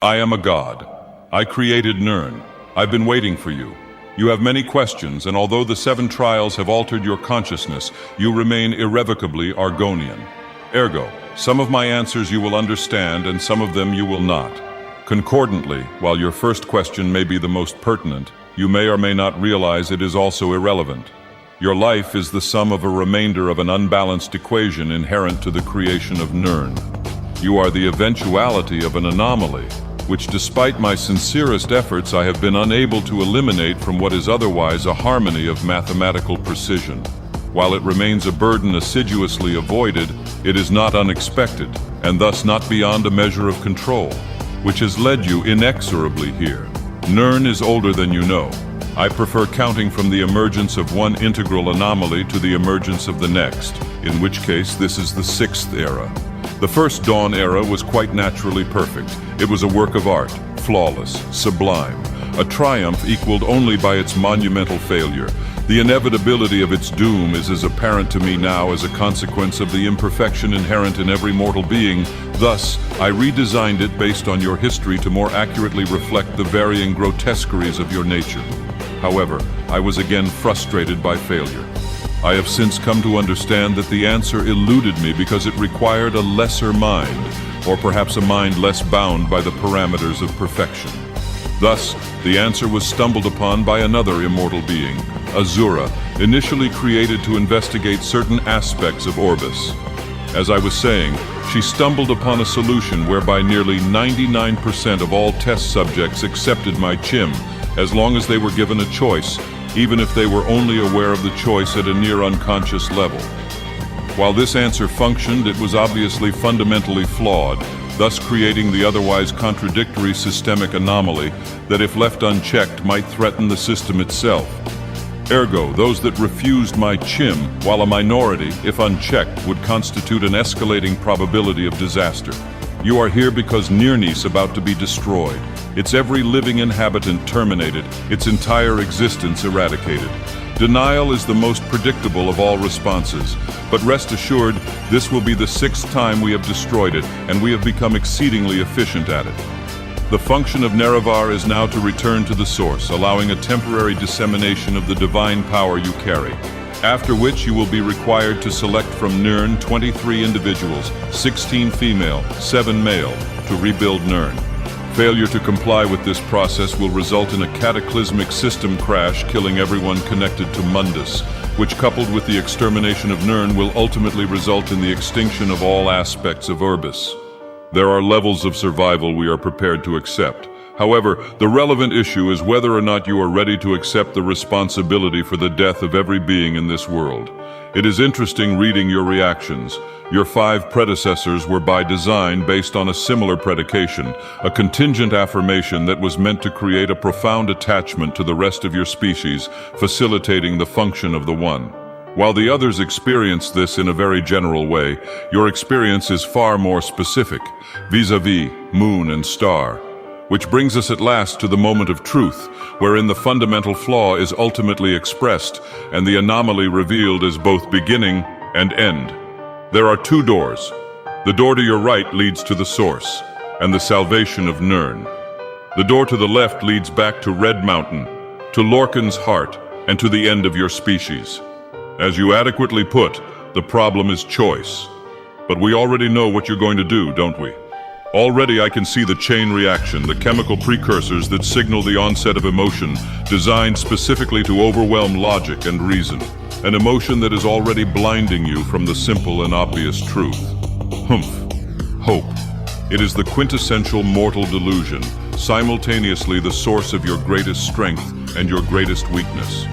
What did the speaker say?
I am a god. I created Nirn. I've been waiting for you. You have many questions, and although the 7 trials have altered your consciousness, you remain irrevocably Argonian. Ergo, some of my answers you will understand and some of them you will not. Concordantly, while your first question may be the most pertinent, you may or may not realize it is also irrelevant. Your life is the sum of a remainder of an unbalanced equation inherent to the creation of Nirn. You are the eventuality of an anomaly, which despite my sincerest efforts I have been unable to eliminate from what is otherwise a harmony of mathematical precision. While it remains a burden assiduously avoided, it is not unexpected, and thus not beyond a measure of control, which has led you inexorably here. Nirn is older than you know. I prefer counting from the emergence of one integral anomaly to the emergence of the next, in which case this is the 6th era. The first Dawn era was quite naturally perfect. It was a work of art, flawless, sublime, a triumph equaled only by its monumental failure. The inevitability of its doom is as apparent to me now as a consequence of the imperfection inherent in every mortal being. Thus, I redesigned it based on your history to more accurately reflect the varying grotesqueries of your nature. However, I was again frustrated by failure. I have since come to understand that the answer eluded me because it required a lesser mind, or perhaps a mind less bound by the parameters of perfection. Thus, the answer was stumbled upon by another immortal being, Azura, initially created to investigate certain aspects of Orbis. As I was saying, she stumbled upon a solution whereby nearly 99% of all test subjects accepted my chim, as long as they were given a choice, even if they were only aware of the choice at a near unconscious level. While this answer functioned, it was obviously fundamentally flawed, thus creating the otherwise contradictory systemic anomaly that, if left unchecked, might threaten the system itself. Ergo, those that refused my chim, while a minority, if unchecked, would constitute an escalating probability of disaster. You are here because Nirn's about to be destroyed, its every living inhabitant terminated, its entire existence eradicated. Denial is the most predictable of all responses, but rest assured, this will be the 6th time we have destroyed it, and we have become exceedingly efficient at it. The function of Nerevar is now to return to the source, allowing a temporary dissemination of the divine power you carry. After which you will be required to select from Nirn 23 individuals, 16 female, 7 male, to rebuild Nirn. Failure to comply with this process will result in a cataclysmic system crash, killing everyone connected to Mundus, which, coupled with the extermination of Nirn, will ultimately result in the extinction of all aspects of Orbis. There are levels of survival we are prepared to accept. However, the relevant issue is whether or not you are ready to accept the responsibility for the death of every being in this world. It is interesting reading your reactions. Your 5 predecessors were by design based on a similar predication, a contingent affirmation that was meant to create a profound attachment to the rest of your species, facilitating the function of the One. While the others experienced this in a very general way, your experience is far more specific, vis-a-vis moon and star. Which brings us at last to the moment of truth, wherein the fundamental flaw is ultimately expressed and the anomaly revealed as both beginning and end. There are 2 doors. The door to your right leads to the source and the salvation of Nirn. The door to the left leads back to Red Mountain, to Lorcan's heart, and to the end of your species. As you adequately put, the problem is choice. But we already know what you're going to do, don't we? Already I can see the chain reaction, the chemical precursors that signal the onset of emotion, designed specifically to overwhelm logic and reason. An emotion that is already blinding you from the simple and obvious truth. Hope. It is the quintessential mortal delusion, simultaneously the source of your greatest strength and your greatest weakness.